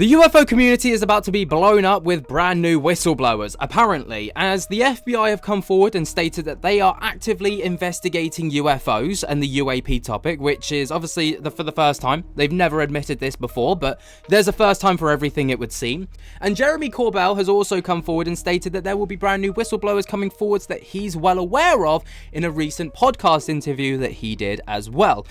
The UFO community is about to be blown up with brand new whistleblowers, apparently, as the FBI have come forward and stated that they are actively investigating UFOs and the UAP topic, which is obviously for the first time. They've never admitted this before, but there's a first time for everything, it would seem. And Jeremy Corbell has also come forward and stated that there will be brand new whistleblowers coming forwards that he's well aware of in a recent podcast interview that he did as well.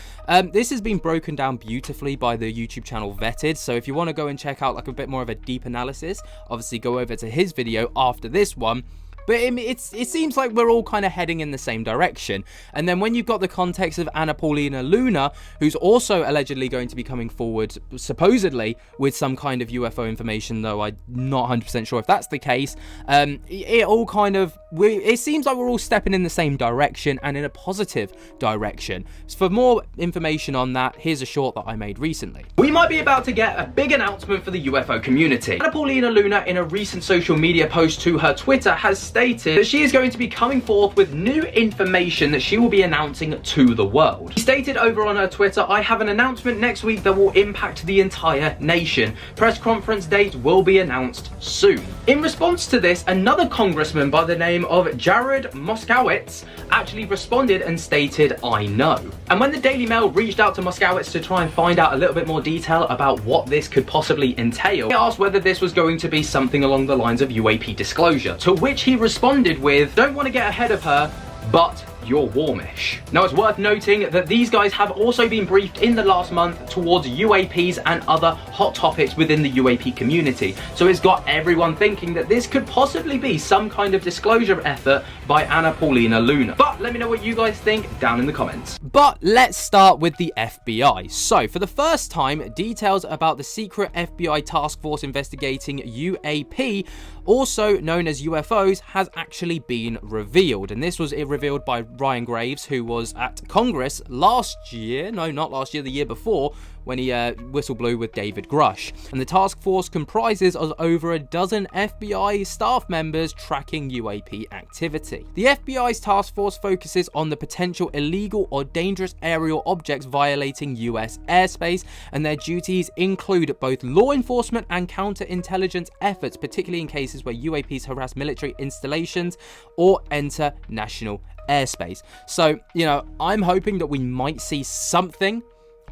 This has been broken down beautifully by the YouTube channel Vetted, so if you want to go and check out like a bit more of a deep analysis, obviously go over to his video after this one. But it seems like we're all kind of heading in the same direction. And then when you've got the context of Anna Paulina Luna, who's also allegedly going to be coming forward, supposedly, with some kind of UFO information, though I'm not 100% sure if that's the case, it all kind of, it seems like we're all stepping in the same direction and in a positive direction. So for more information on that, here's a short that I made recently. We might be about to get a big announcement for the UFO community. Anna Paulina Luna, in a recent social media post to her Twitter, has stated that she is going to be coming forth with new information that she will be announcing to the world. She stated over on her Twitter, "I have an announcement next week that will impact the entire nation. Press conference date will be announced soon." In response to this, another congressman by the name of Jared Moskowitz actually responded and stated, "I know." And when the Daily Mail reached out to Moskowitz to try and find out a little bit more detail about what this could possibly entail, they asked whether this was going to be something along the lines of UAP disclosure, to which he responded with, "Don't want to get ahead of her, but you're warmish." Now, it's worth noting that these guys have also been briefed in the last month towards UAPs and other hot topics within the UAP community. So it's got everyone thinking that this could possibly be some kind of disclosure effort by Anna Paulina Luna. But let me know what you guys think down in the comments. But let's start with the FBI. So for the first time, details about the secret FBI task force investigating UAP, also known as UFOs, has actually been revealed. And this was revealed by Ryan Graves, who was at Congress last year, no, not last year, the year before, when he whistleblew with David Grush. And the task force comprises of over a dozen FBI staff members tracking UAP activity. The FBI's task force focuses on the potential illegal or dangerous aerial objects violating US airspace, and their duties include both law enforcement and counterintelligence efforts, particularly in cases where UAPs harass military installations or enter national airspace. So, you know, I'm hoping that we might see something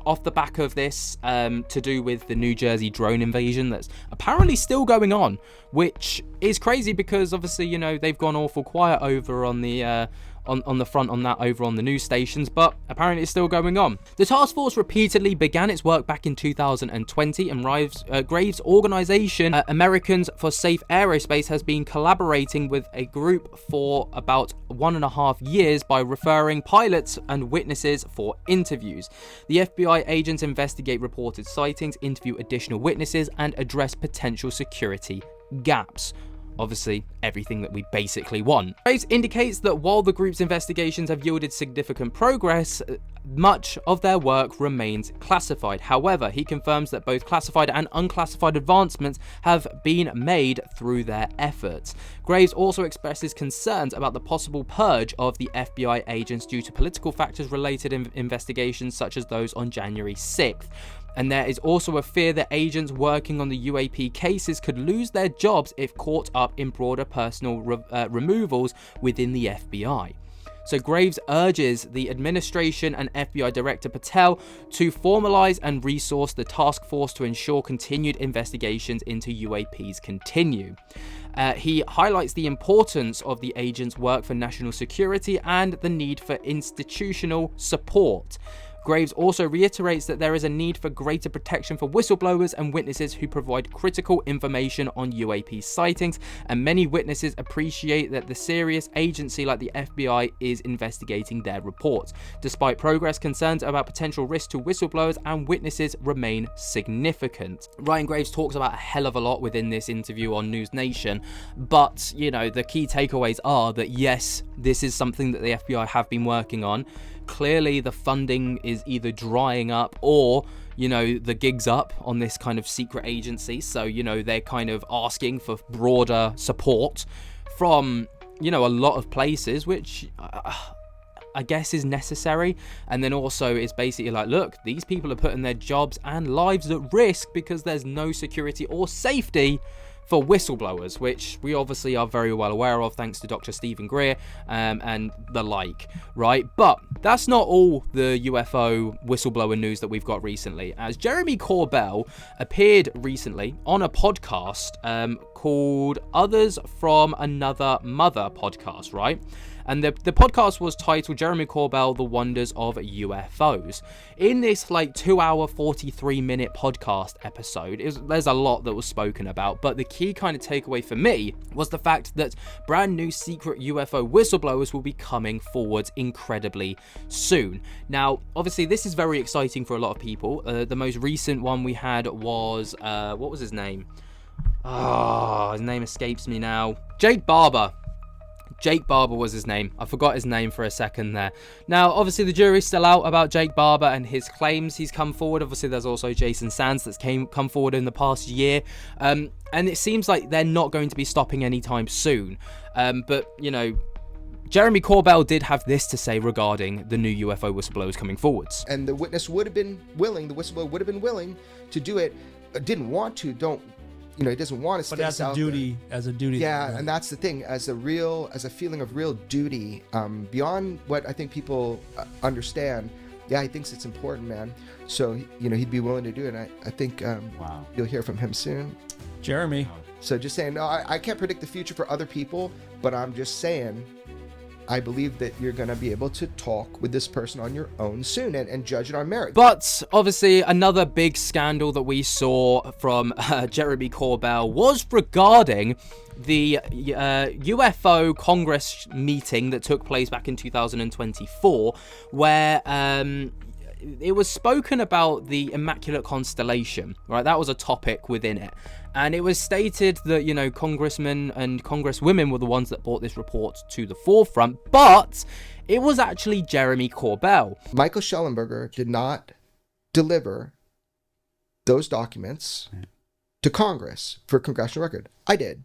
off the back of this to do with the New Jersey drone invasion that's apparently still going on, which is crazy because obviously, you know, they've gone awful quiet over on the on the front on that over on the news stations, but apparently it's still going on. The task force repeatedly began its work back in 2020, and Graves' organization, Americans for Safe Aerospace, has been collaborating with a group for about 1.5 years by referring pilots and witnesses for interviews. The FBI agents investigate reported sightings, interview additional witnesses, and address potential security gaps. Obviously, everything that we basically want. Graves indicates that while the group's investigations have yielded significant progress, much of their work remains classified. However, he confirms that both classified and unclassified advancements have been made through their efforts. Graves also expresses concerns about the possible purge of the FBI agents due to political factors related investigations such as those on January 6th. And there is also a fear that agents working on the UAP cases could lose their jobs if caught up in broader personal removals within the FBI. So Graves urges the administration and FBI Director Patel to formalize and resource the task force to ensure continued investigations into UAPs continue. He highlights the importance of the agents' work for national security and the need for institutional support. Graves also reiterates that there is a need for greater protection for whistleblowers and witnesses who provide critical information on UAP sightings, and many witnesses appreciate that the serious agency like the FBI is investigating their reports. Despite progress, concerns about potential risks to whistleblowers and witnesses remain significant. Ryan Graves talks about a hell of a lot within this interview on News Nation, but, you know, the key takeaways are that yes, this is something that the FBI have been working on. Clearly the funding is either drying up or, you know, the gig's up on this kind of secret agency. So, you know, they're kind of asking for broader support from, you know, a lot of places, which I guess is necessary. And then also it's basically like, look, these people are putting their jobs and lives at risk because there's no security or safety for whistleblowers, which we obviously are very well aware of thanks to Dr. Stephen Greer and the like, right? But that's not all the UFO whistleblower news that we've got recently, as Jeremy Corbell appeared recently on a podcast called Others from Another Mother podcast, right? And the podcast was titled Jeremy Corbell, The Wonders of UFOs. In this 2 hour, 43 minute podcast episode, there's a lot that was spoken about, but the key kind of takeaway for me was the fact that brand new secret UFO whistleblowers will be coming forward incredibly soon. Now, obviously, this is very exciting for a lot of people. The most recent one we had was, what was his name? Oh, his name escapes me now. Jake Barber was his name. I forgot his name for a second there. Now, obviously, the jury's still out about Jake Barber and his claims he's come forward. Obviously, there's also Jason Sands that's come forward in the past year. And it seems like they're not going to be stopping anytime soon. But, Jeremy Corbell did have this to say regarding the new UFO whistleblowers coming forwards. And the witness would have been willing, the whistleblower would have been willing to do it, didn't want to, he doesn't want to stay out there. But as a duty. Yeah, and that's the thing. As a feeling of real duty, beyond what I think people understand. Yeah, he thinks it's important, man. So he'd be willing to do it. And I think you'll hear from him soon. Jeremy. So just saying, no, I can't predict the future for other people, but I'm just saying, I believe that you're going to be able to talk with this person on your own soon and judge it on merit. But obviously, another big scandal that we saw from Jeremy Corbell was regarding the UFO Congress meeting that took place back in 2024, where it was spoken about the Immaculate Constellation, right? That was a topic within it. And it was stated that, congressmen and congresswomen were the ones that brought this report to the forefront, but it was actually Jeremy Corbell. Michael Schellenberger did not deliver those documents to Congress for congressional record. I did.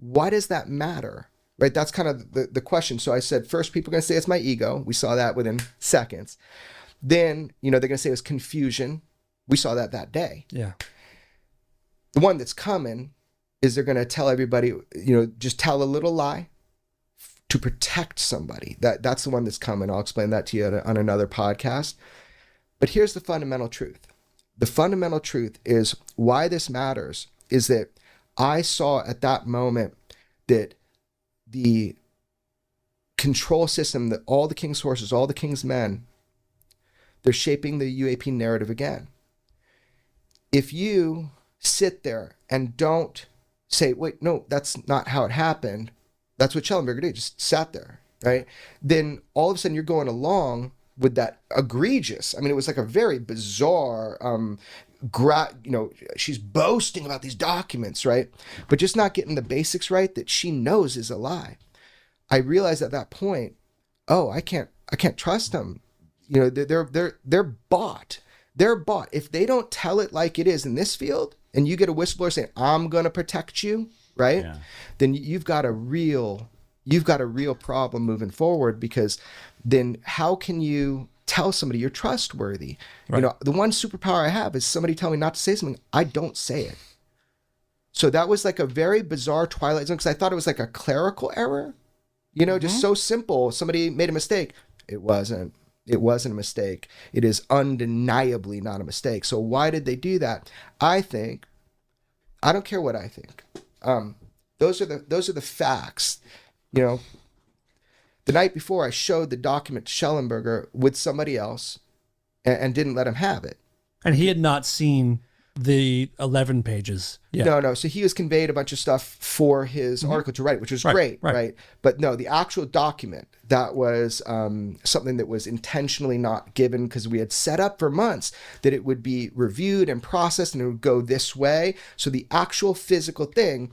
Why does that matter? Right? That's kind of the question. So I said, first, people are going to say it's my ego. We saw that within seconds. Then, they're going to say it was confusion. We saw that day. Yeah. The one that's coming is they're going to tell everybody, just tell a little lie to protect somebody. That's the one that's coming. I'll explain that to you on another podcast. But here's the fundamental truth. The fundamental truth is why this matters is that I saw at that moment that the control system, that all the king's horses, all the king's men, they're shaping the UAP narrative again. If you sit there and don't say, wait, no, that's not how it happened. That's what Schellenberger did, just sat there, right? Then all of a sudden you're going along with that egregious, it was like a very bizarre, she's boasting about these documents, right? But just not getting the basics right that she knows is a lie. I realized at that point, I can't trust them. They're bought. They're bought. If they don't tell it like it is in this field, and you get a whistleblower saying, I'm going to protect you, right? Yeah. Then you've got a real problem moving forward, because then how can you tell somebody you're trustworthy? Right. The one superpower I have is somebody tell me not to say something, I don't say it. So that was like a very bizarre Twilight Zone, because I thought it was like a clerical error, just so simple. Somebody made a mistake. It wasn't a mistake. It is undeniably not a mistake. So why did they do that? I don't care what I think. Those are the facts. The night before I showed the document to Schellenberger with somebody else and didn't let him have it. And he had not seen the 11 pages. Yeah. No. So he was conveyed a bunch of stuff for his article to write, which was great, right? But no, the actual document, that was something that was intentionally not given, because we had set up for months that it would be reviewed and processed and it would go this way. So the actual physical thing,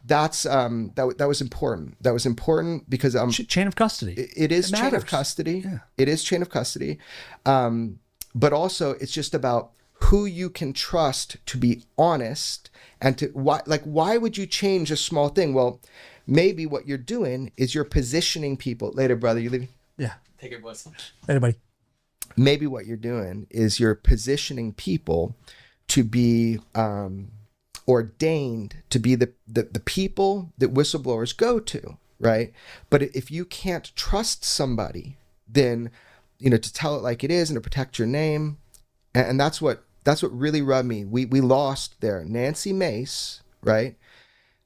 that was important. That was important because chain of custody. It is chain of custody. Yeah. It is chain of custody. But also it's just about who you can trust to be honest, and to why would you change a small thing? Well, maybe what you're doing is you're positioning people. Later, brother, you leaving? Yeah. Take it, boys. Anybody? Maybe what you're doing is you're positioning people to be ordained to be the people that whistleblowers go to, right? But if you can't trust somebody, then, you know, to tell it like it is and to protect your name, and that's what really rubbed me. We lost there. Nancy Mace, right?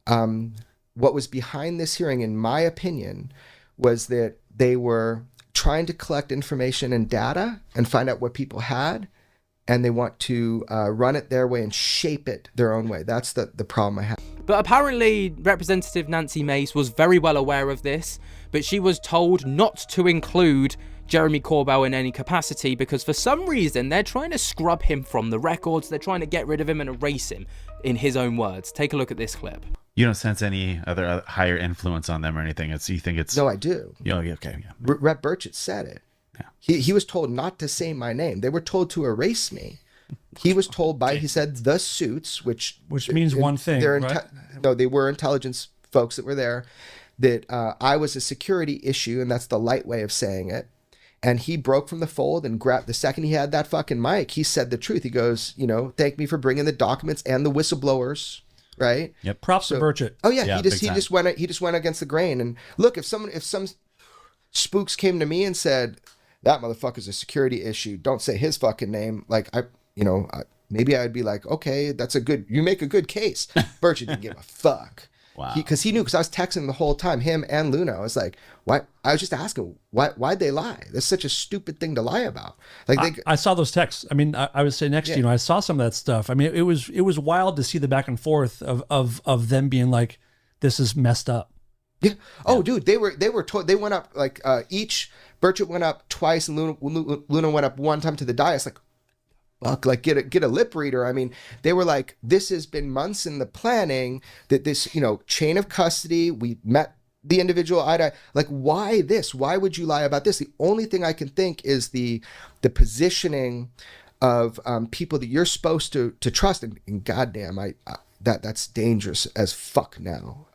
What was behind this hearing, in my opinion, was that they were trying to collect information and data and find out what people had, and they want to run it their way and shape it their own way. That's the problem I have. But apparently Representative Nancy Mace was very well aware of this, but she was told not to include Jeremy Corbell in any capacity because for some reason they're trying to scrub him from the records. They're trying to get rid of him and erase him, in his own words. Take a look at this clip. You don't sense any other higher influence on them or anything. You think it's... No, I do. Okay, yeah. Rep Burchett said it. Yeah. He was told not to say my name. They were told to erase me. He was told by, he said, the suits, which means one thing, right? No, they were intelligence folks that were there, that I was a security issue, and that's the light way of saying it. And he broke from the fold and grabbed, the second he had that fucking mic, he said the truth. He goes, you know, thank me for bringing the documents and the whistleblowers, right? Yep. Props to Burchett. Oh yeah, he just went against the grain. And look, if some spooks came to me and said, that motherfucker's a security issue, don't say his fucking name, like maybe I'd be like, okay, you make a good case. Burchett didn't give a fuck. Wow. Because he knew, because I was texting the whole time, him and Luna. I was like, why? I was just asking, why'd they lie? That's such a stupid thing to lie about. Like I saw those texts. I mean, I would say next to you, I saw some of that stuff. I mean, it was wild to see the back and forth of them being like, this is messed up. Yeah. Oh, dude, they were told, they went up like each, Burchett went up twice and Luna went up one time to the dais. Like, fuck, like get a lip reader. I mean, they were like, this has been months in the planning, that this, you know, chain of custody, we met the individual eye to eye. Like, why this? Why would you lie about this? The only thing I can think is the positioning of people that you're supposed to trust. And goddamn, that's dangerous as fuck now.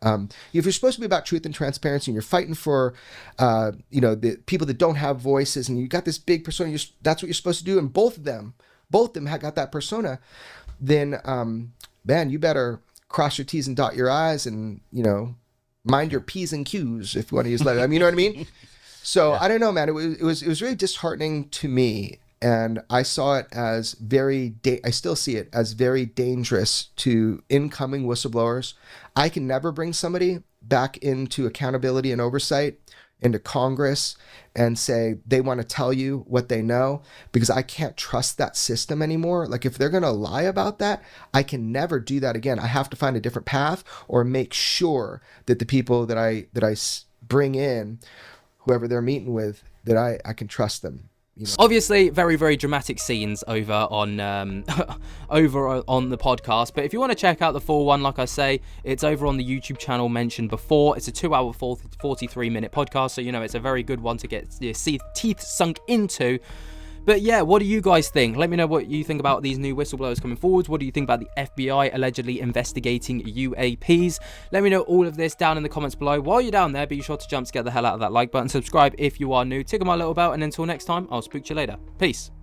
If you're supposed to be about truth and transparency, and you're fighting for, the people that don't have voices, and you got this big persona, that's what you're supposed to do. And both of them have got that persona. Then, man, you better cross your T's and dot your I's, and mind your P's and Q's, if you want to use that. I mean, you know what I mean? So yeah. I don't know, man. It was really disheartening to me. And I saw it as I still see it as very dangerous to incoming whistleblowers. I can never bring somebody back into accountability and oversight into Congress and say they want to tell you what they know, because I can't trust that system anymore. Like, if they're going to lie about that, I can never do that again. I have to find a different path, or make sure that the people that I bring in, whoever they're meeting with, that I can trust them. Obviously, very, very dramatic scenes over on over on the podcast. But if you want to check out the full one, like I say, it's over on the YouTube channel mentioned before. It's a 2-hour, 43-minute podcast, so it's a very good one to get your teeth sunk into. But yeah, what do you guys think? Let me know what you think about these new whistleblowers coming forward. What do you think about the FBI allegedly investigating UAPs? Let me know all of this down in the comments below. While you're down there, be sure to jump to get the hell out of that like button. Subscribe if you are new. Tickle my little bell. And until next time, I'll speak to you later. Peace.